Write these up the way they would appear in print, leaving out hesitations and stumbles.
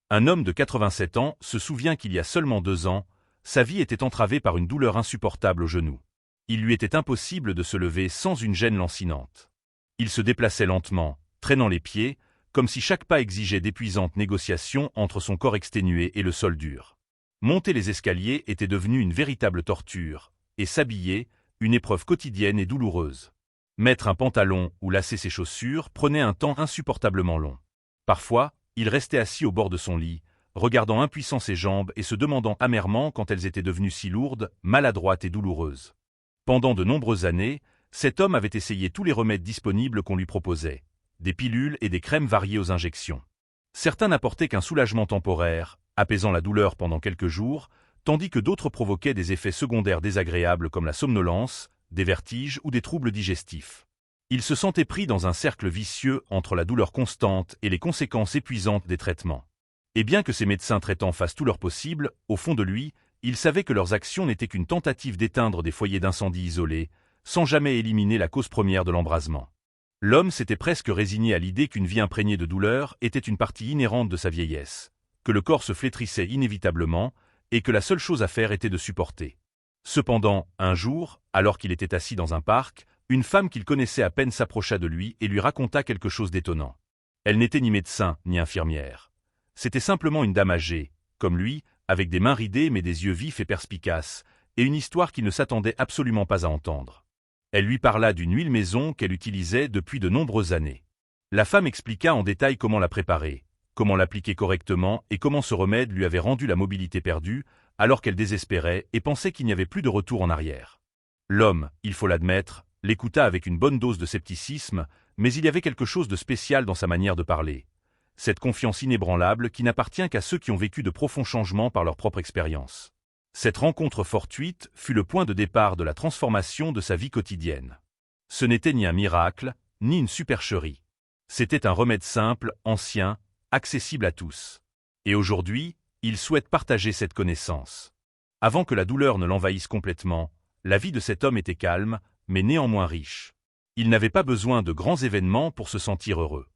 Un homme de 87 ans se souvient qu'il y a seulement 2 ans, sa vie était entravée par une douleur insupportable au genou. Il lui était impossible de se lever sans une gêne lancinante. Il se déplaçait lentement, traînant les pieds, comme si chaque pas exigeait d'épuisantes négociations entre son corps exténué et le sol dur. Monter les escaliers était devenu une véritable torture, et s'habiller, une épreuve quotidienne et douloureuse. Mettre un pantalon ou lasser ses chaussures prenait un temps insupportablement long. Parfois, il restait assis au bord de son lit, regardant impuissant ses jambes et se demandant amèrement quand elles étaient devenues si lourdes, maladroites et douloureuses. Pendant de nombreuses années, cet homme avait essayé tous les remèdes disponibles qu'on lui proposait, des pilules et des crèmes variées aux injections. Certains n'apportaient qu'un soulagement temporaire, apaisant la douleur pendant quelques jours, tandis que d'autres provoquaient des effets secondaires désagréables comme la somnolence, des vertiges ou des troubles digestifs. Il se sentait pris dans un cercle vicieux entre la douleur constante et les conséquences épuisantes des traitements. Et bien que ces médecins traitants fassent tout leur possible, au fond de lui, il savait que leurs actions n'étaient qu'une tentative d'éteindre des foyers d'incendie isolés, sans jamais éliminer la cause première de l'embrasement. L'homme s'était presque résigné à l'idée qu'une vie imprégnée de douleur était une partie inhérente de sa vieillesse, que le corps se flétrissait inévitablement, et que la seule chose à faire était de supporter. Cependant, un jour, alors qu'il était assis dans un parc, une femme qu'il connaissait à peine s'approcha de lui et lui raconta quelque chose d'étonnant. Elle n'était ni médecin, ni infirmière. C'était simplement une dame âgée, comme lui, avec des mains ridées mais des yeux vifs et perspicaces, et une histoire qu'il ne s'attendait absolument pas à entendre. Elle lui parla d'une huile maison qu'elle utilisait depuis de nombreuses années. La femme expliqua en détail comment la préparer, comment l'appliquer correctement et comment ce remède lui avait rendu la mobilité perdue, alors qu'elle désespérait et pensait qu'il n'y avait plus de retour en arrière. L'homme, il faut l'admettre, l'écouta avec une bonne dose de scepticisme, mais il y avait quelque chose de spécial dans sa manière de parler. Cette confiance inébranlable qui n'appartient qu'à ceux qui ont vécu de profonds changements par leur propre expérience. Cette rencontre fortuite fut le point de départ de la transformation de sa vie quotidienne. Ce n'était ni un miracle, ni une supercherie. C'était un remède simple, ancien, accessible à tous. Et aujourd'hui, il souhaite partager cette connaissance. Avant que la douleur ne l'envahisse complètement, la vie de cet homme était calme, mais néanmoins riche. Il n'avait pas besoin de grands événements pour se sentir heureux.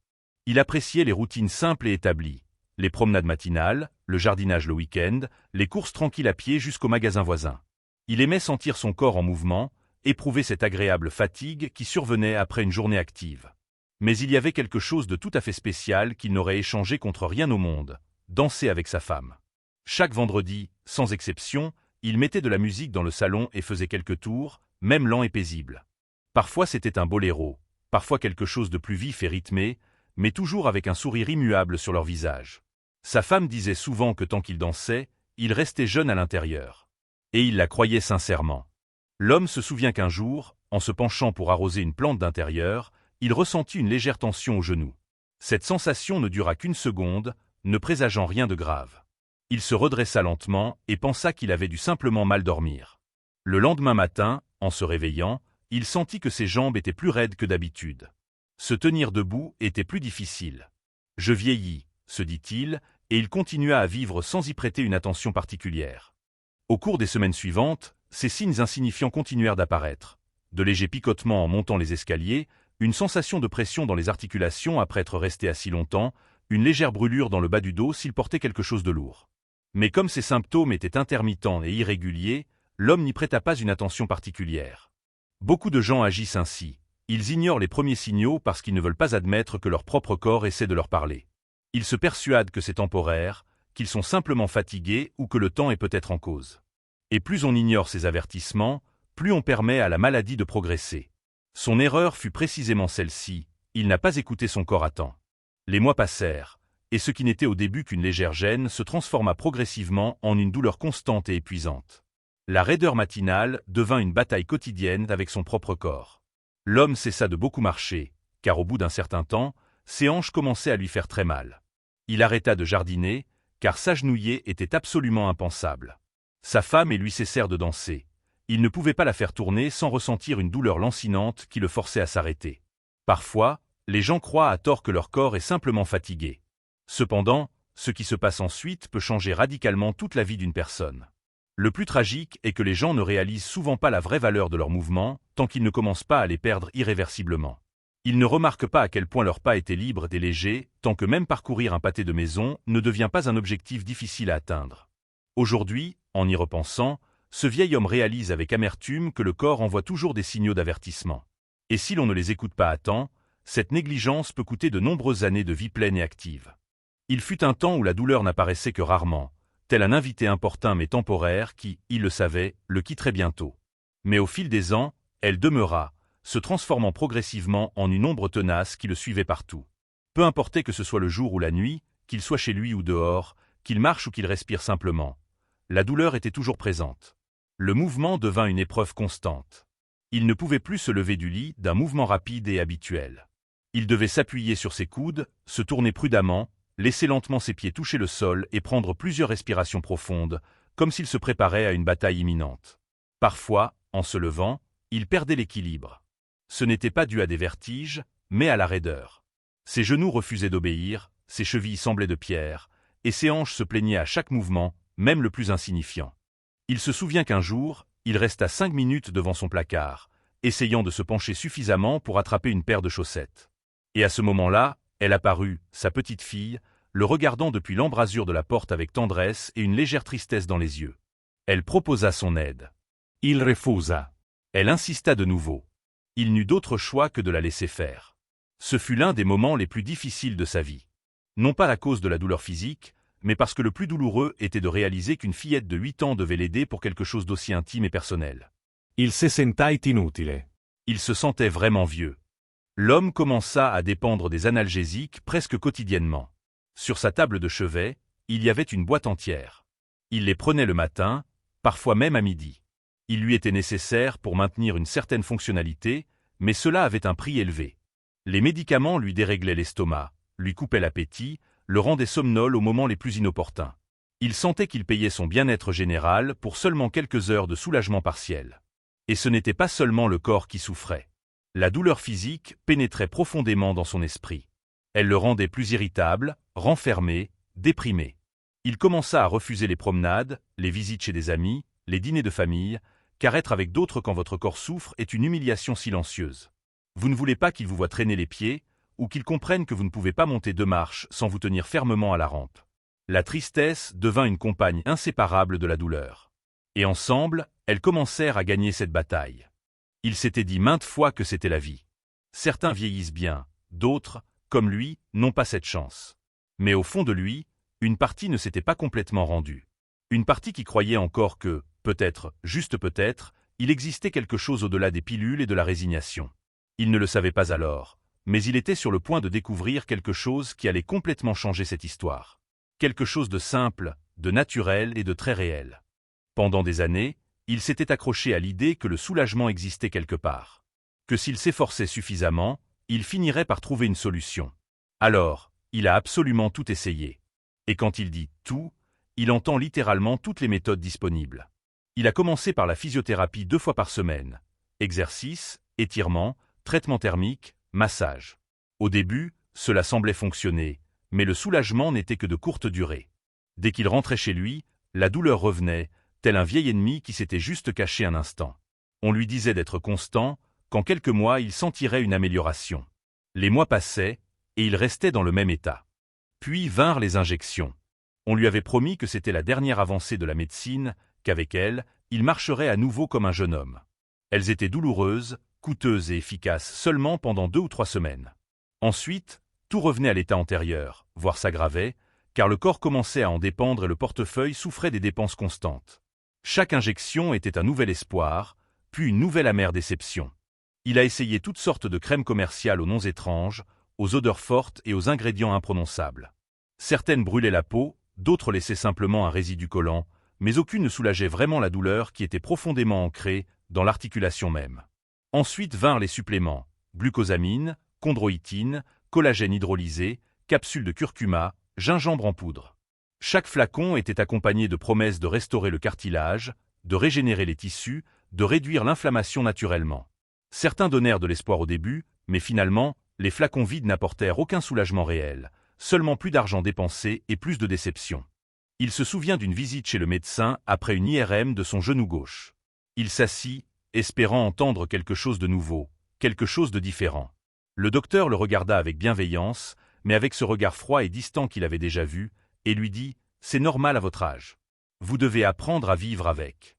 Il appréciait les routines simples et établies, les promenades matinales, le jardinage le week-end, les courses tranquilles à pied jusqu'au magasin voisin. Il aimait sentir son corps en mouvement, éprouver cette agréable fatigue qui survenait après une journée active. Mais il y avait quelque chose de tout à fait spécial qu'il n'aurait échangé contre rien au monde, danser avec sa femme. Chaque vendredi, sans exception, il mettait de la musique dans le salon et faisait quelques tours, même lents et paisibles. Parfois c'était un boléro, parfois quelque chose de plus vif et rythmé, mais toujours avec un sourire immuable sur leur visage. Sa femme disait souvent que tant qu'il dansait, il restait jeune à l'intérieur. Et il la croyait sincèrement. L'homme se souvient qu'un jour, en se penchant pour arroser une plante d'intérieur, il ressentit une légère tension au genou. Cette sensation ne dura qu'une seconde, ne présageant rien de grave. Il se redressa lentement et pensa qu'il avait dû simplement mal dormir. Le lendemain matin, en se réveillant, il sentit que ses jambes étaient plus raides que d'habitude. Se tenir debout était plus difficile. « Je vieillis », se dit-il, et il continua à vivre sans y prêter une attention particulière. Au cours des semaines suivantes, ces signes insignifiants continuèrent d'apparaître. De légers picotements en montant les escaliers, une sensation de pression dans les articulations après être resté assis longtemps, une légère brûlure dans le bas du dos s'il portait quelque chose de lourd. Mais comme ces symptômes étaient intermittents et irréguliers, l'homme n'y prêta pas une attention particulière. Beaucoup de gens agissent ainsi. Ils ignorent les premiers signaux parce qu'ils ne veulent pas admettre que leur propre corps essaie de leur parler. Ils se persuadent que c'est temporaire, qu'ils sont simplement fatigués ou que le temps est peut-être en cause. Et plus on ignore ces avertissements, plus on permet à la maladie de progresser. Son erreur fut précisément celle-ci, il n'a pas écouté son corps à temps. Les mois passèrent, et ce qui n'était au début qu'une légère gêne se transforma progressivement en une douleur constante et épuisante. La raideur matinale devint une bataille quotidienne avec son propre corps. L'homme cessa de beaucoup marcher, car au bout d'un certain temps, ses hanches commençaient à lui faire très mal. Il arrêta de jardiner, car s'agenouiller était absolument impensable. Sa femme et lui cessèrent de danser. Il ne pouvait pas la faire tourner sans ressentir une douleur lancinante qui le forçait à s'arrêter. Parfois, les gens croient à tort que leur corps est simplement fatigué. Cependant, ce qui se passe ensuite peut changer radicalement toute la vie d'une personne. Le plus tragique est que les gens ne réalisent souvent pas la vraie valeur de leurs mouvements tant qu'ils ne commencent pas à les perdre irréversiblement. Ils ne remarquent pas à quel point leur pas était libre et léger, tant que même parcourir un pâté de maison ne devient pas un objectif difficile à atteindre. Aujourd'hui, en y repensant, ce vieil homme réalise avec amertume que le corps envoie toujours des signaux d'avertissement. Et si l'on ne les écoute pas à temps, cette négligence peut coûter de nombreuses années de vie pleine et active. Il fut un temps où la douleur n'apparaissait que rarement, tel un invité importun mais temporaire qui, il le savait, le quitterait bientôt. Mais au fil des ans, elle demeura, se transformant progressivement en une ombre tenace qui le suivait partout. Peu importait que ce soit le jour ou la nuit, qu'il soit chez lui ou dehors, qu'il marche ou qu'il respire simplement. La douleur était toujours présente. Le mouvement devint une épreuve constante. Il ne pouvait plus se lever du lit d'un mouvement rapide et habituel. Il devait s'appuyer sur ses coudes, se tourner prudemment, laisser lentement ses pieds toucher le sol et prendre plusieurs respirations profondes, comme s'il se préparait à une bataille imminente. Parfois, en se levant, il perdait l'équilibre. Ce n'était pas dû à des vertiges, mais à la raideur. Ses genoux refusaient d'obéir, ses chevilles semblaient de pierre, et ses hanches se plaignaient à chaque mouvement, même le plus insignifiant. Il se souvient qu'un jour, il resta 5 minutes devant son placard, essayant de se pencher suffisamment pour attraper une paire de chaussettes. Et à ce moment-là, elle apparut, sa petite fille, le regardant depuis l'embrasure de la porte avec tendresse et une légère tristesse dans les yeux. Elle proposa son aide. Il refusa. Elle insista de nouveau. Il n'eut d'autre choix que de la laisser faire. Ce fut l'un des moments les plus difficiles de sa vie. Non pas à cause de la douleur physique, mais parce que le plus douloureux était de réaliser qu'une fillette de 8 ans devait l'aider pour quelque chose d'aussi intime et personnel. Il se sentait inutile. Il se sentait vraiment vieux. L'homme commença à dépendre des analgésiques presque quotidiennement. Sur sa table de chevet, il y avait une boîte entière. Il les prenait le matin, parfois même à midi. Il lui était nécessaire pour maintenir une certaine fonctionnalité, mais cela avait un prix élevé. Les médicaments lui déréglaient l'estomac, lui coupaient l'appétit, le rendaient somnolent aux moments les plus inopportuns. Il sentait qu'il payait son bien-être général pour seulement quelques heures de soulagement partiel. Et ce n'était pas seulement le corps qui souffrait. La douleur physique pénétrait profondément dans son esprit. Elle le rendait plus irritable, renfermé, déprimé. Il commença à refuser les promenades, les visites chez des amis, les dîners de famille, car être avec d'autres quand votre corps souffre est une humiliation silencieuse. Vous ne voulez pas qu'ils vous voient traîner les pieds, ou qu'ils comprennent que vous ne pouvez pas monter 2 marches sans vous tenir fermement à la rampe. La tristesse devint une compagne inséparable de la douleur. Et ensemble, elles commencèrent à gagner cette bataille. Il s'était dit maintes fois que c'était la vie. Certains vieillissent bien, d'autres, comme lui, n'ont pas cette chance. Mais au fond de lui, une partie ne s'était pas complètement rendue. Une partie qui croyait encore que, peut-être, juste peut-être, il existait quelque chose au-delà des pilules et de la résignation. Il ne le savait pas alors, mais il était sur le point de découvrir quelque chose qui allait complètement changer cette histoire. Quelque chose de simple, de naturel et de très réel. Pendant des années, il s'était accroché à l'idée que le soulagement existait quelque part. Que s'il s'efforçait suffisamment, il finirait par trouver une solution. Alors, il a absolument tout essayé. Et quand il dit « tout », il entend littéralement toutes les méthodes disponibles. Il a commencé par la physiothérapie 2 fois par semaine. Exercice, étirement, traitement thermique, massage. Au début, cela semblait fonctionner, mais le soulagement n'était que de courte durée. Dès qu'il rentrait chez lui, la douleur revenait, tel un vieil ennemi qui s'était juste caché un instant. On lui disait d'être constant, qu'en quelques mois il sentirait une amélioration. Les mois passaient, et il restait dans le même état. Puis vinrent les injections. On lui avait promis que c'était la dernière avancée de la médecine, qu'avec elle, il marcherait à nouveau comme un jeune homme. Elles étaient douloureuses, coûteuses et efficaces seulement pendant 2 ou 3 semaines. Ensuite, tout revenait à l'état antérieur, voire s'aggravait, car le corps commençait à en dépendre et le portefeuille souffrait des dépenses constantes. Chaque injection était un nouvel espoir, puis une nouvelle amère déception. Il a essayé toutes sortes de crèmes commerciales aux noms étranges, aux odeurs fortes et aux ingrédients imprononçables. Certaines brûlaient la peau, d'autres laissaient simplement un résidu collant, mais aucune ne soulageait vraiment la douleur qui était profondément ancrée dans l'articulation même. Ensuite vinrent les suppléments, glucosamine, chondroïtine, collagène hydrolysé, capsules de curcuma, gingembre en poudre. Chaque flacon était accompagné de promesses de restaurer le cartilage, de régénérer les tissus, de réduire l'inflammation naturellement. Certains donnèrent de l'espoir au début, mais finalement, les flacons vides n'apportèrent aucun soulagement réel, seulement plus d'argent dépensé et plus de déception. Il se souvient d'une visite chez le médecin après une IRM de son genou gauche. Il s'assit, espérant entendre quelque chose de nouveau, quelque chose de différent. Le docteur le regarda avec bienveillance, mais avec ce regard froid et distant qu'il avait déjà vu, et lui dit « C'est normal à votre âge. Vous devez apprendre à vivre avec. »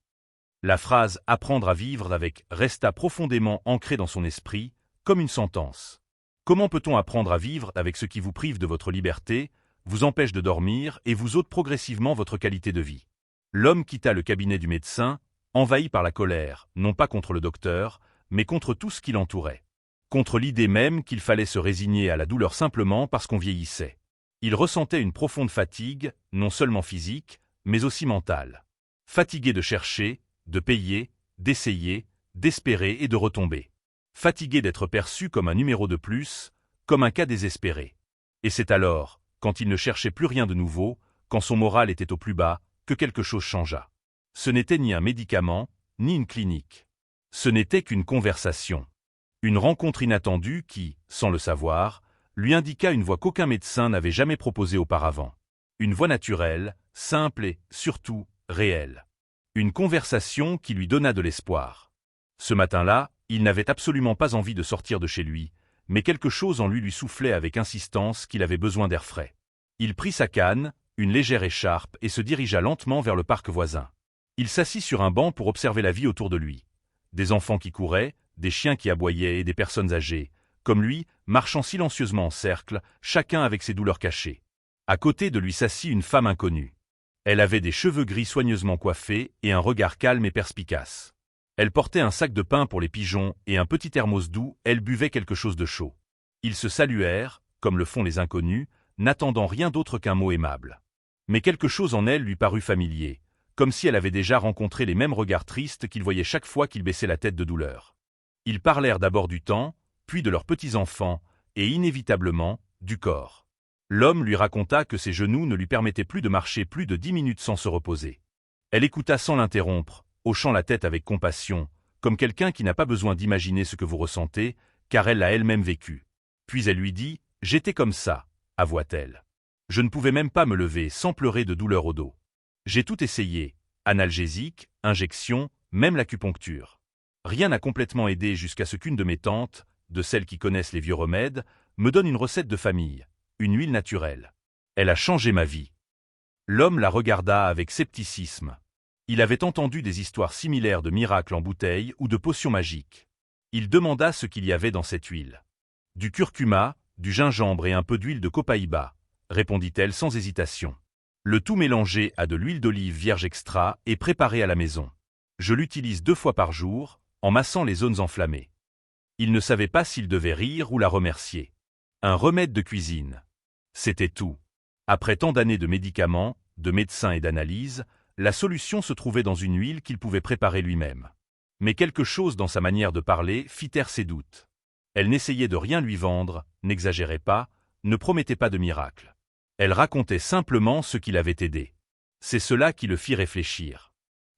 La phrase « apprendre à vivre avec » resta profondément ancrée dans son esprit, comme une sentence. Comment peut-on apprendre à vivre avec ce qui vous prive de votre liberté, vous empêche de dormir et vous ôte progressivement votre qualité de vie? L'homme quitta le cabinet du médecin, envahi par la colère, non pas contre le docteur, mais contre tout ce qui l'entourait. Contre l'idée même qu'il fallait se résigner à la douleur simplement parce qu'on vieillissait. Il ressentait une profonde fatigue, non seulement physique, mais aussi mentale. Fatigué de chercher, de payer, d'essayer, d'espérer et de retomber. Fatigué d'être perçu comme un numéro de plus, comme un cas désespéré. Et c'est alors, quand il ne cherchait plus rien de nouveau, quand son moral était au plus bas, que quelque chose changea. Ce n'était ni un médicament, ni une clinique. Ce n'était qu'une conversation. Une rencontre inattendue qui, sans le savoir, lui indiqua une voie qu'aucun médecin n'avait jamais proposée auparavant. Une voie naturelle, simple et, surtout, réelle. Une conversation qui lui donna de l'espoir. Ce matin-là, il n'avait absolument pas envie de sortir de chez lui, mais quelque chose en lui soufflait avec insistance qu'il avait besoin d'air frais. Il prit sa canne, une légère écharpe et se dirigea lentement vers le parc voisin. Il s'assit sur un banc pour observer la vie autour de lui. Des enfants qui couraient, des chiens qui aboyaient et des personnes âgées, comme lui, marchant silencieusement en cercle, chacun avec ses douleurs cachées. À côté de lui s'assit une femme inconnue. Elle avait des cheveux gris soigneusement coiffés et un regard calme et perspicace. Elle portait un sac de pain pour les pigeons et un petit thermos d'où elle buvait quelque chose de chaud. Ils se saluèrent, comme le font les inconnus, n'attendant rien d'autre qu'un mot aimable. Mais quelque chose en elle lui parut familier, comme si elle avait déjà rencontré les mêmes regards tristes qu'il voyait chaque fois qu'il baissait la tête de douleur. Ils parlèrent d'abord du temps, puis de leurs petits-enfants, et inévitablement, du corps. L'homme lui raconta que ses genoux ne lui permettaient plus de marcher plus de 10 minutes sans se reposer. Elle écouta sans l'interrompre, hochant la tête avec compassion, comme quelqu'un qui n'a pas besoin d'imaginer ce que vous ressentez, car elle l'a elle-même vécu. Puis elle lui dit « J'étais comme ça », avoua-t-elle. Je ne pouvais même pas me lever sans pleurer de douleur au dos. J'ai tout essayé, analgésique, injection, même l'acupuncture. Rien n'a complètement aidé jusqu'à ce qu'une de mes tantes, de celles qui connaissent les vieux remèdes, me donne une recette de famille, une huile naturelle. Elle a changé ma vie. L'homme la regarda avec scepticisme. Il avait entendu des histoires similaires de miracles en bouteille ou de potions magiques. Il demanda ce qu'il y avait dans cette huile. Du curcuma, du gingembre et un peu d'huile de copaïba, répondit-elle sans hésitation. Le tout mélangé à de l'huile d'olive vierge extra et préparé à la maison. Je l'utilise 2 fois par jour, en massant les zones enflammées. Il ne savait pas s'il devait rire ou la remercier. Un remède de cuisine. C'était tout. Après tant d'années de médicaments, de médecins et d'analyses, la solution se trouvait dans une huile qu'il pouvait préparer lui-même. Mais quelque chose dans sa manière de parler fit taire ses doutes. Elle n'essayait de rien lui vendre, n'exagérait pas, ne promettait pas de miracle. Elle racontait simplement ce qui l'avait aidé. C'est cela qui le fit réfléchir.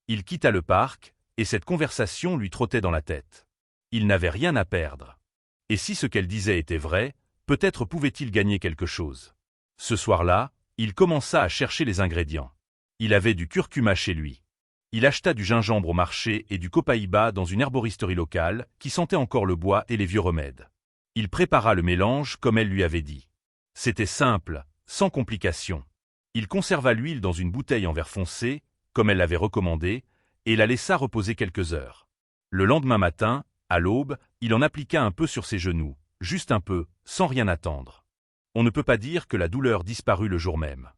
Il quitta le parc, et cette conversation lui trottait dans la tête. Il n'avait rien à perdre. Et si ce qu'elle disait était vrai, peut-être pouvait-il gagner quelque chose. Ce soir-là, il commença à chercher les ingrédients. Il avait du curcuma chez lui. Il acheta du gingembre au marché et du copaïba dans une herboristerie locale qui sentait encore le bois et les vieux remèdes. Il prépara le mélange comme elle lui avait dit. C'était simple, sans complication. Il conserva l'huile dans une bouteille en verre foncé, comme elle l'avait recommandé, et la laissa reposer quelques heures. Le lendemain matin, à l'aube, il en appliqua un peu sur ses genoux, juste un peu, sans rien attendre. On ne peut pas dire que la douleur disparut le jour même.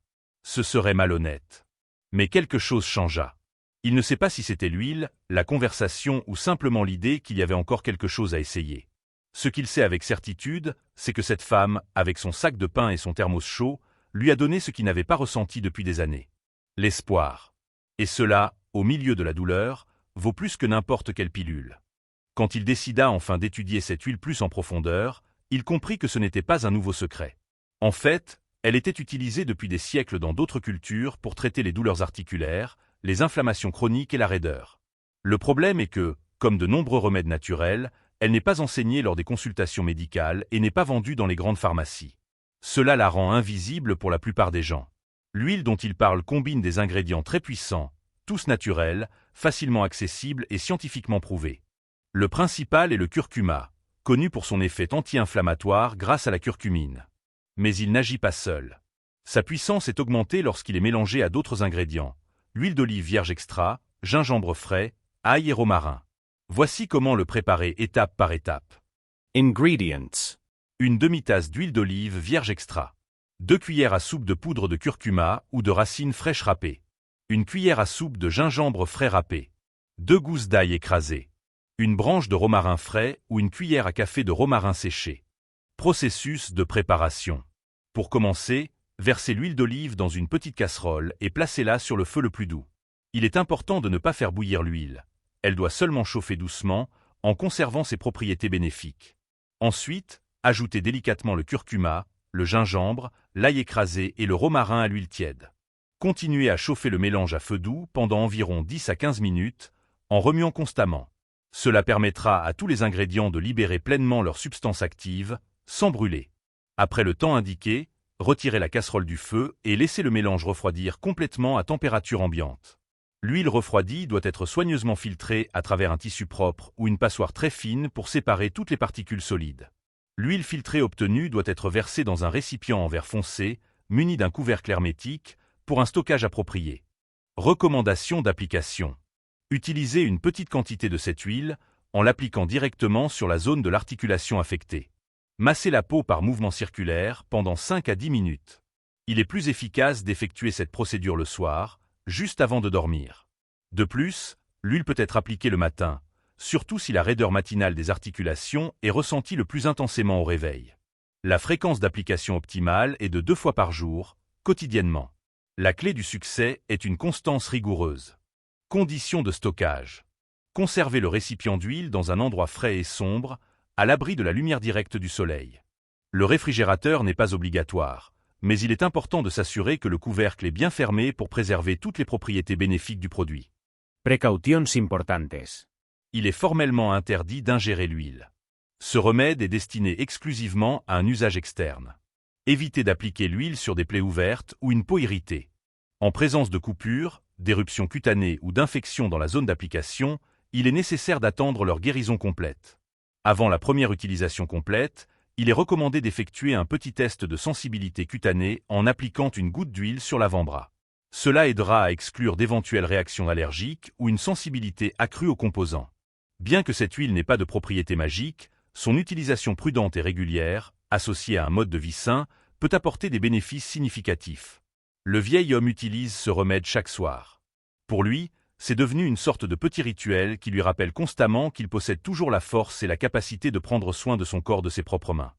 Ce serait malhonnête. Mais quelque chose changea. Il ne sait pas si c'était l'huile, la conversation ou simplement l'idée qu'il y avait encore quelque chose à essayer. Ce qu'il sait avec certitude, c'est que cette femme, avec son sac de pain et son thermos chaud, lui a donné ce qu'il n'avait pas ressenti depuis des années. L'espoir. Et cela, au milieu de la douleur, vaut plus que n'importe quelle pilule. Quand il décida enfin d'étudier cette huile plus en profondeur, il comprit que ce n'était pas un nouveau secret. En fait, elle était utilisée depuis des siècles dans d'autres cultures pour traiter les douleurs articulaires, les inflammations chroniques et la raideur. Le problème est que, comme de nombreux remèdes naturels, elle n'est pas enseignée lors des consultations médicales et n'est pas vendue dans les grandes pharmacies. Cela la rend invisible pour la plupart des gens. L'huile dont il parle combine des ingrédients très puissants, tous naturels, facilement accessibles et scientifiquement prouvés. Le principal est le curcuma, connu pour son effet anti-inflammatoire grâce à la curcumine. Mais il n'agit pas seul. Sa puissance est augmentée lorsqu'il est mélangé à d'autres ingrédients, l'huile d'olive vierge extra, gingembre frais, ail et romarin. Voici comment le préparer étape par étape. Ingredients. Une demi-tasse d'huile d'olive vierge extra. 2 cuillères à soupe de poudre de curcuma ou de racines fraîches râpées. 1 cuillère à soupe de gingembre frais râpé. 2 gousses d'ail écrasées. 1 branche de romarin frais ou 1 cuillère à café de romarin séché. Processus de préparation. Pour commencer, versez l'huile d'olive dans une petite casserole et placez-la sur le feu le plus doux. Il est important de ne pas faire bouillir l'huile. Elle doit seulement chauffer doucement, en conservant ses propriétés bénéfiques. Ensuite, ajoutez délicatement le curcuma, le gingembre, l'ail écrasé et le romarin à l'huile tiède. Continuez à chauffer le mélange à feu doux pendant environ 10 à 15 minutes, en remuant constamment. Cela permettra à tous les ingrédients de libérer pleinement leur substance active, sans brûler. Après le temps indiqué, retirez la casserole du feu et laissez le mélange refroidir complètement à température ambiante. L'huile refroidie doit être soigneusement filtrée à travers un tissu propre ou une passoire très fine pour séparer toutes les particules solides. L'huile filtrée obtenue doit être versée dans un récipient en verre foncé, muni d'un couvercle hermétique, pour un stockage approprié. Recommandations d'application. Utilisez une petite quantité de cette huile, en l'appliquant directement sur la zone de l'articulation affectée. Massez la peau par mouvement circulaire pendant 5 à 10 minutes. Il est plus efficace d'effectuer cette procédure le soir, juste avant de dormir. De plus, l'huile peut être appliquée le matin, surtout si la raideur matinale des articulations est ressentie le plus intensément au réveil. La fréquence d'application optimale est de 2 fois par jour, quotidiennement. La clé du succès est une constance rigoureuse. Conditions de stockage. Conservez le récipient d'huile dans un endroit frais et sombre, à l'abri de la lumière directe du soleil. Le réfrigérateur n'est pas obligatoire, mais il est important de s'assurer que le couvercle est bien fermé pour préserver toutes les propriétés bénéfiques du produit. Precautions importantes. Il est formellement interdit d'ingérer l'huile. Ce remède est destiné exclusivement à un usage externe. Évitez d'appliquer l'huile sur des plaies ouvertes ou une peau irritée. En présence de coupures, d'éruptions cutanées ou d'infections dans la zone d'application, il est nécessaire d'attendre leur guérison complète. Avant la première utilisation complète, il est recommandé d'effectuer un petit test de sensibilité cutanée en appliquant une goutte d'huile sur l'avant-bras. Cela aidera à exclure d'éventuelles réactions allergiques ou une sensibilité accrue aux composants. Bien que cette huile n'ait pas de propriétés magiques, son utilisation prudente et régulière, associée à un mode de vie sain, peut apporter des bénéfices significatifs. Le vieil homme utilise ce remède chaque soir. Pour lui, c'est devenu une sorte de petit rituel qui lui rappelle constamment qu'il possède toujours la force et la capacité de prendre soin de son corps de ses propres mains.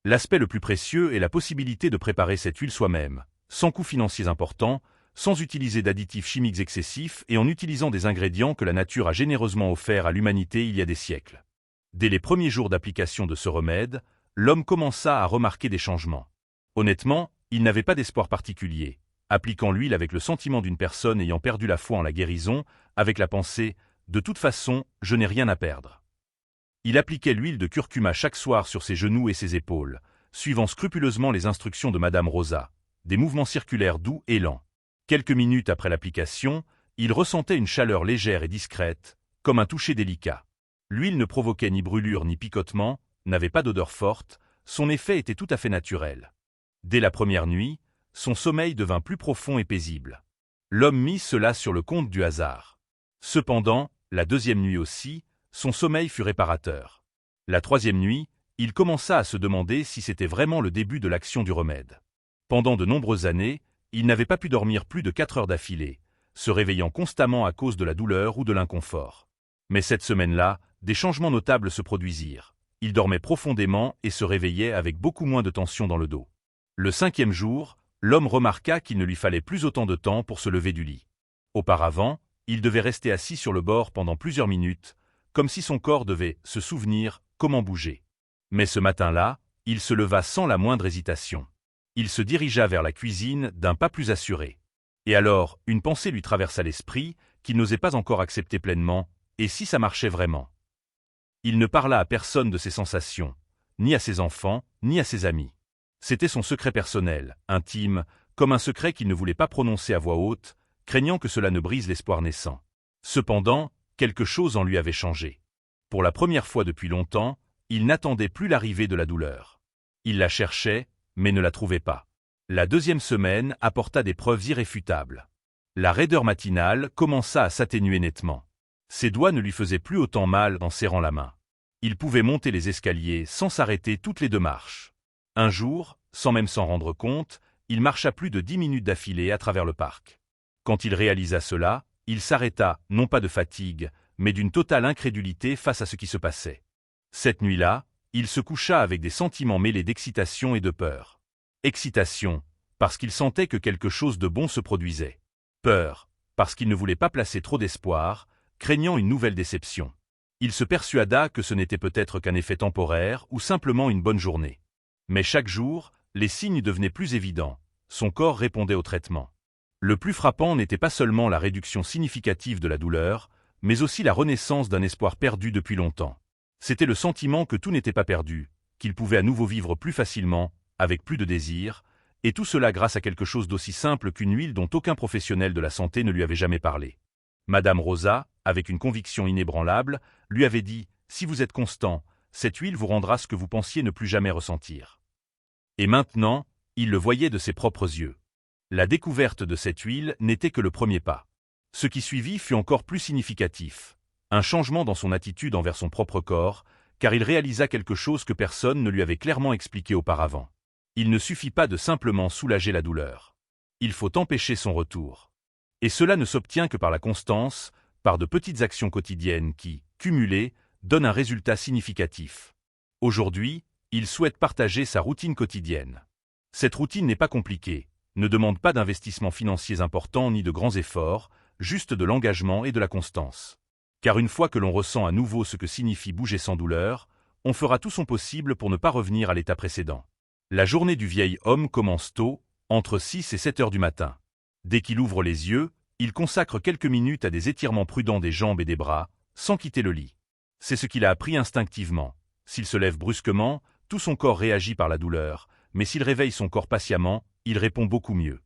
L'aspect le plus précieux est la possibilité de préparer cette huile soi-même, sans coûts financiers importants, sans utiliser d'additifs chimiques excessifs et en utilisant des ingrédients que la nature a généreusement offerts à l'humanité il y a des siècles. Dès les premiers jours d'application de ce remède, l'homme commença à remarquer des changements. Honnêtement, il n'avait pas d'espoir particulier, appliquant l'huile avec le sentiment d'une personne ayant perdu la foi en la guérison, avec la pensée « de toute façon, je n'ai rien à perdre ». Il appliquait l'huile de curcuma chaque soir sur ses genoux et ses épaules, suivant scrupuleusement les instructions de Madame Rosa, des mouvements circulaires doux et lents. Quelques minutes après l'application, il ressentait une chaleur légère et discrète, comme un toucher délicat. L'huile ne provoquait ni brûlure ni picotement, n'avait pas d'odeur forte, son effet était tout à fait naturel. Dès la première nuit, son sommeil devint plus profond et paisible. L'homme mit cela sur le compte du hasard. Cependant, la deuxième nuit aussi, son sommeil fut réparateur. La troisième nuit, il commença à se demander si c'était vraiment le début de l'action du remède. Pendant de nombreuses années, il n'avait pas pu dormir plus de 4 heures d'affilée, se réveillant constamment à cause de la douleur ou de l'inconfort. Mais cette semaine-là, des changements notables se produisirent. Il dormait profondément et se réveillait avec beaucoup moins de tension dans le dos. Le 5e jour, l'homme remarqua qu'il ne lui fallait plus autant de temps pour se lever du lit. Auparavant, il devait rester assis sur le bord pendant plusieurs minutes, comme si son corps devait se souvenir comment bouger. Mais ce matin-là, il se leva sans la moindre hésitation. Il se dirigea vers la cuisine d'un pas plus assuré. Et alors, une pensée lui traversa l'esprit, qu'il n'osait pas encore accepter pleinement, et si ça marchait vraiment? Il ne parla à personne de ses sensations, ni à ses enfants, ni à ses amis. C'était son secret personnel, intime, comme un secret qu'il ne voulait pas prononcer à voix haute, craignant que cela ne brise l'espoir naissant. Cependant, quelque chose en lui avait changé. Pour la première fois depuis longtemps, il n'attendait plus l'arrivée de la douleur. Il la cherchait, mais ne la trouvait pas. La deuxième semaine apporta des preuves irréfutables. La raideur matinale commença à s'atténuer nettement. Ses doigts ne lui faisaient plus autant mal en serrant la main. Il pouvait monter les escaliers sans s'arrêter toutes les 2 marches. Un jour, sans même s'en rendre compte, il marcha plus de 10 minutes d'affilée à travers le parc. Quand il réalisa cela, il s'arrêta, non pas de fatigue, mais d'une totale incrédulité face à ce qui se passait. Cette nuit-là, il se coucha avec des sentiments mêlés d'excitation et de peur. Excitation, parce qu'il sentait que quelque chose de bon se produisait. Peur, parce qu'il ne voulait pas placer trop d'espoir, craignant une nouvelle déception. Il se persuada que ce n'était peut-être qu'un effet temporaire ou simplement une bonne journée. Mais chaque jour, les signes devenaient plus évidents, son corps répondait au traitement. Le plus frappant n'était pas seulement la réduction significative de la douleur, mais aussi la renaissance d'un espoir perdu depuis longtemps. C'était le sentiment que tout n'était pas perdu, qu'il pouvait à nouveau vivre plus facilement, avec plus de désir, et tout cela grâce à quelque chose d'aussi simple qu'une huile dont aucun professionnel de la santé ne lui avait jamais parlé. Madame Rosa, avec une conviction inébranlable, lui avait dit « Si vous êtes constant, cette huile vous rendra ce que vous pensiez ne plus jamais ressentir. » Et maintenant, il le voyait de ses propres yeux. La découverte de cette huile n'était que le premier pas. Ce qui suivit fut encore plus significatif. Un changement dans son attitude envers son propre corps, car il réalisa quelque chose que personne ne lui avait clairement expliqué auparavant. Il ne suffit pas de simplement soulager la douleur. Il faut empêcher son retour. Et cela ne s'obtient que par la constance, par de petites actions quotidiennes qui, cumulées, donnent un résultat significatif. Aujourd'hui, il souhaite partager sa routine quotidienne. Cette routine n'est pas compliquée, ne demande pas d'investissements financiers importants ni de grands efforts, juste de l'engagement et de la constance. Car une fois que l'on ressent à nouveau ce que signifie bouger sans douleur, on fera tout son possible pour ne pas revenir à l'état précédent. La journée du vieil homme commence tôt, entre 6 et 7 heures du matin. Dès qu'il ouvre les yeux, il consacre quelques minutes à des étirements prudents des jambes et des bras, sans quitter le lit. C'est ce qu'il a appris instinctivement. S'il se lève brusquement, tout son corps réagit par la douleur, mais s'il réveille son corps patiemment, il répond beaucoup mieux.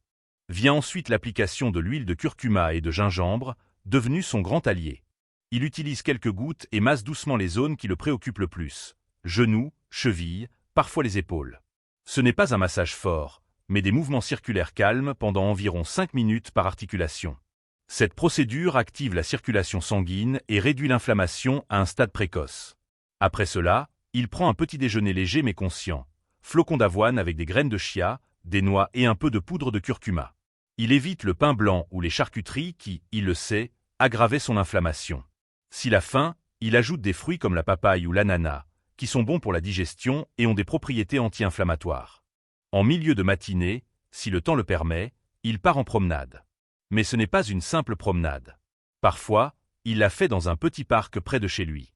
Vient ensuite l'application de l'huile de curcuma et de gingembre, devenue son grand allié. Il utilise quelques gouttes et masse doucement les zones qui le préoccupent le plus. Genoux, chevilles, parfois les épaules. Ce n'est pas un massage fort, mais des mouvements circulaires calmes pendant environ 5 minutes par articulation. Cette procédure active la circulation sanguine et réduit l'inflammation à un stade précoce. Après cela, il prend un petit déjeuner léger mais conscient. Flocons d'avoine avec des graines de chia, des noix et un peu de poudre de curcuma. Il évite le pain blanc ou les charcuteries qui, il le sait, aggravaient son inflammation. S'il a faim, il ajoute des fruits comme la papaye ou l'ananas, qui sont bons pour la digestion et ont des propriétés anti-inflammatoires. En milieu de matinée, si le temps le permet, il part en promenade. Mais ce n'est pas une simple promenade. Parfois, il la fait dans un petit parc près de chez lui.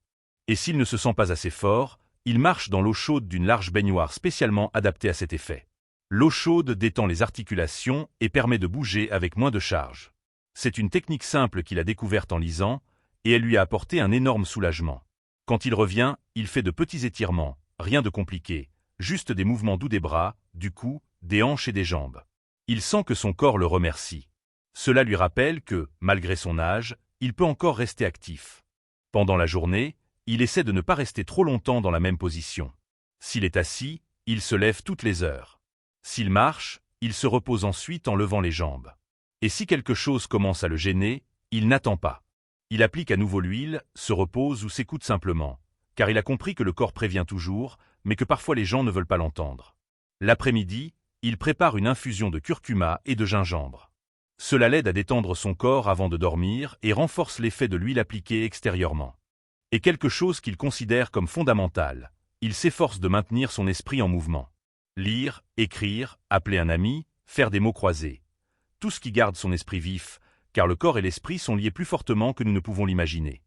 Et s'il ne se sent pas assez fort, il marche dans l'eau chaude d'une large baignoire spécialement adaptée à cet effet. L'eau chaude détend les articulations et permet de bouger avec moins de charge. C'est une technique simple qu'il a découverte en lisant, et elle lui a apporté un énorme soulagement. Quand il revient, il fait de petits étirements, rien de compliqué, juste des mouvements doux des bras, du cou, des hanches et des jambes. Il sent que son corps le remercie. Cela lui rappelle que, malgré son âge, il peut encore rester actif. Pendant la journée, il essaie de ne pas rester trop longtemps dans la même position. S'il est assis, il se lève toutes les heures. S'il marche, il se repose ensuite en levant les jambes. Et si quelque chose commence à le gêner, il n'attend pas. Il applique à nouveau l'huile, se repose ou s'écoute simplement, car il a compris que le corps prévient toujours, mais que parfois les gens ne veulent pas l'entendre. L'après-midi, il prépare une infusion de curcuma et de gingembre. Cela l'aide à détendre son corps avant de dormir et renforce l'effet de l'huile appliquée extérieurement. Et quelque chose qu'il considère comme fondamental, il s'efforce de maintenir son esprit en mouvement. Lire, écrire, appeler un ami, faire des mots croisés. Tout ce qui garde son esprit vif, car le corps et l'esprit sont liés plus fortement que nous ne pouvons l'imaginer.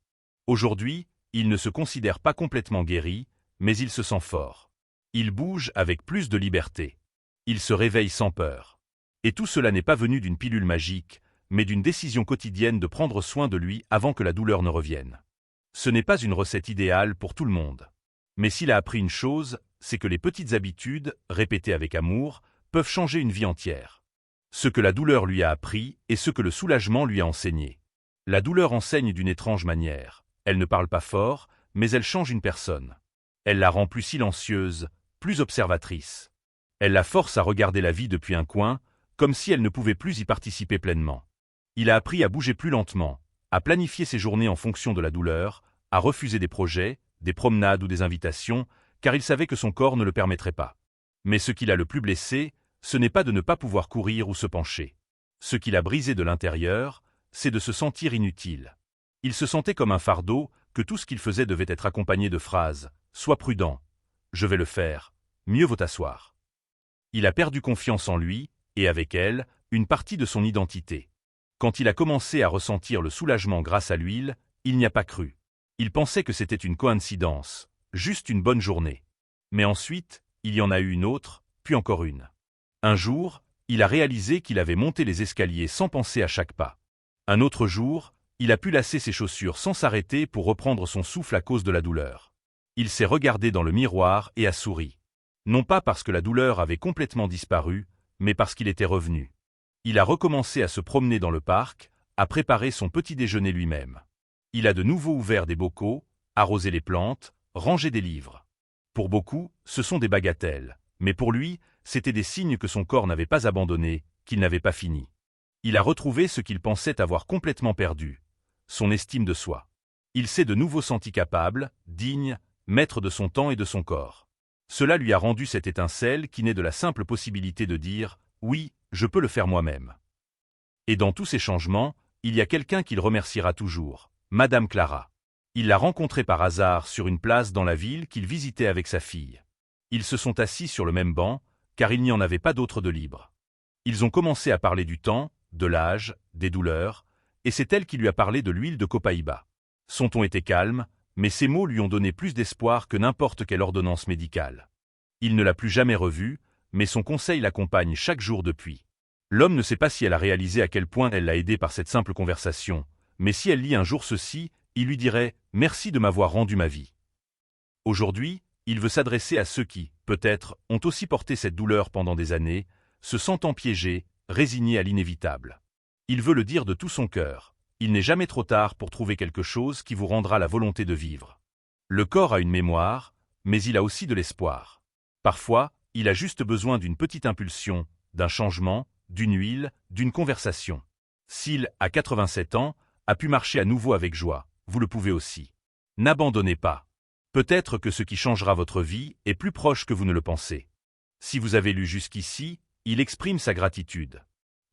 Aujourd'hui, il ne se considère pas complètement guéri, mais il se sent fort. Il bouge avec plus de liberté. Il se réveille sans peur. Et tout cela n'est pas venu d'une pilule magique, mais d'une décision quotidienne de prendre soin de lui avant que la douleur ne revienne. Ce n'est pas une recette idéale pour tout le monde. Mais s'il a appris une chose, c'est que les petites habitudes, répétées avec amour, peuvent changer une vie entière. Ce que la douleur lui a appris et ce que le soulagement lui a enseigné. La douleur enseigne d'une étrange manière. Elle ne parle pas fort, mais elle change une personne. Elle la rend plus silencieuse, plus observatrice. Elle la force à regarder la vie depuis un coin, comme si elle ne pouvait plus y participer pleinement. Il a appris à bouger plus lentement, à planifier ses journées en fonction de la douleur, à refuser des projets, des promenades ou des invitations, car il savait que son corps ne le permettrait pas. Mais ce qui l'a le plus blessé, ce n'est pas de ne pas pouvoir courir ou se pencher. Ce qui l'a brisé de l'intérieur, c'est de se sentir inutile. Il se sentait comme un fardeau, que tout ce qu'il faisait devait être accompagné de phrases « Sois prudent »,« Je vais le faire »,« Mieux vaut t'asseoir ». Il a perdu confiance en lui, et avec elle, une partie de son identité. Quand il a commencé à ressentir le soulagement grâce à l'huile, il n'y a pas cru. Il pensait que c'était une coïncidence, juste une bonne journée. Mais ensuite, il y en a eu une autre, puis encore une. Un jour, il a réalisé qu'il avait monté les escaliers sans penser à chaque pas. Un autre jour, il a pu lasser ses chaussures sans s'arrêter pour reprendre son souffle à cause de la douleur. Il s'est regardé dans le miroir et a souri. Non pas parce que la douleur avait complètement disparu, mais parce qu'il était revenu. Il a recommencé à se promener dans le parc, à préparer son petit déjeuner lui-même. Il a de nouveau ouvert des bocaux, arrosé les plantes, rangé des livres. Pour beaucoup, ce sont des bagatelles, mais pour lui, c'étaient des signes que son corps n'avait pas abandonné, qu'il n'avait pas fini. Il a retrouvé ce qu'il pensait avoir complètement perdu, son estime de soi. Il s'est de nouveau senti capable, digne, maître de son temps et de son corps. Cela lui a rendu cette étincelle qui naît de la simple possibilité de dire « Oui, je peux le faire moi-même ». Et dans tous ces changements, il y a quelqu'un qu'il remerciera toujours, Madame Clara. Il l'a rencontrée par hasard sur une place dans la ville qu'il visitait avec sa fille. Ils se sont assis sur le même banc, car il n'y en avait pas d'autre de libre. Ils ont commencé à parler du temps, de l'âge, des douleurs, et c'est elle qui lui a parlé de l'huile de copaïba. Son ton était calme, mais ses mots lui ont donné plus d'espoir que n'importe quelle ordonnance médicale. Il ne l'a plus jamais revue, mais son conseil l'accompagne chaque jour depuis. L'homme ne sait pas si elle a réalisé à quel point elle l'a aidé par cette simple conversation, mais si elle lit un jour ceci, il lui dirait « Merci de m'avoir rendu ma vie ». Aujourd'hui, il veut s'adresser à ceux qui, peut-être, ont aussi porté cette douleur pendant des années, se sentant piégés, résignés à l'inévitable. Il veut le dire de tout son cœur. Il n'est jamais trop tard pour trouver quelque chose qui vous rendra la volonté de vivre. Le corps a une mémoire, mais il a aussi de l'espoir. Parfois, il a juste besoin d'une petite impulsion, d'un changement, d'une huile, d'une conversation. S'il, à 87 ans, a pu marcher à nouveau avec joie, vous le pouvez aussi. N'abandonnez pas. Peut-être que ce qui changera votre vie est plus proche que vous ne le pensez. Si vous avez lu jusqu'ici, il exprime sa gratitude.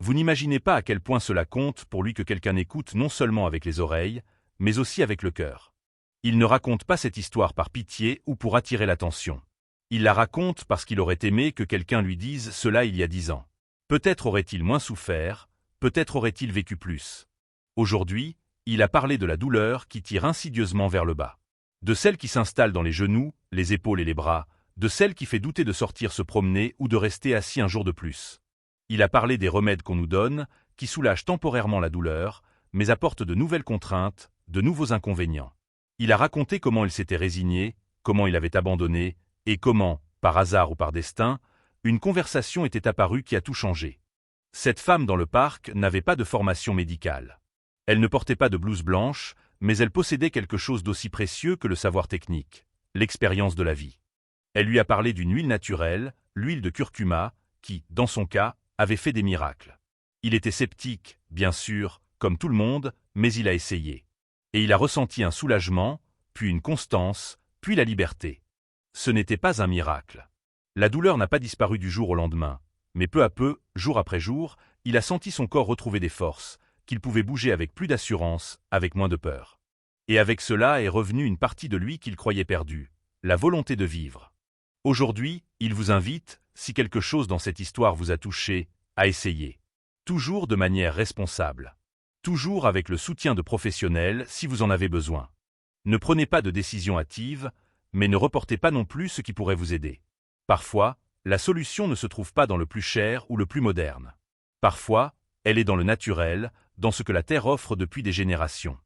Vous n'imaginez pas à quel point cela compte pour lui que quelqu'un écoute non seulement avec les oreilles, mais aussi avec le cœur. Il ne raconte pas cette histoire par pitié ou pour attirer l'attention. Il la raconte parce qu'il aurait aimé que quelqu'un lui dise cela il y a 10 ans. Peut-être aurait-il moins souffert, peut-être aurait-il vécu plus. Aujourd'hui, il a parlé de la douleur qui tire insidieusement vers le bas. De celle qui s'installe dans les genoux, les épaules et les bras, de celle qui fait douter de sortir se promener ou de rester assis un jour de plus. Il a parlé des remèdes qu'on nous donne, qui soulagent temporairement la douleur, mais apportent de nouvelles contraintes, de nouveaux inconvénients. Il a raconté comment il s'était résigné, comment il avait abandonné, et comment, par hasard ou par destin, une conversation était apparue qui a tout changé. Cette femme dans le parc n'avait pas de formation médicale. Elle ne portait pas de blouse blanche, mais elle possédait quelque chose d'aussi précieux que le savoir technique, l'expérience de la vie. Elle lui a parlé d'une huile naturelle, l'huile de curcuma, qui, dans son cas, avait fait des miracles. Il était sceptique, bien sûr, comme tout le monde, mais il a essayé. Et il a ressenti un soulagement, puis une constance, puis la liberté. Ce n'était pas un miracle. La douleur n'a pas disparu du jour au lendemain, mais peu à peu, jour après jour, il a senti son corps retrouver des forces, qu'il pouvait bouger avec plus d'assurance, avec moins de peur. Et avec cela est revenue une partie de lui qu'il croyait perdue, la volonté de vivre. Aujourd'hui, il vous invite, si quelque chose dans cette histoire vous a touché, à essayer. Toujours de manière responsable. Toujours avec le soutien de professionnels si vous en avez besoin. Ne prenez pas de décision hâtive, mais ne reportez pas non plus ce qui pourrait vous aider. Parfois, la solution ne se trouve pas dans le plus cher ou le plus moderne. Parfois, elle est dans le naturel, dans ce que la Terre offre depuis des générations.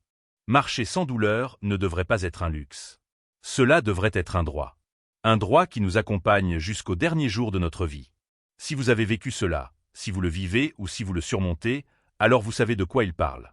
Marcher sans douleur ne devrait pas être un luxe. Cela devrait être un droit. Un droit qui nous accompagne jusqu'au dernier jour de notre vie. Si vous avez vécu cela, si vous le vivez ou si vous le surmontez, alors vous savez de quoi il parle.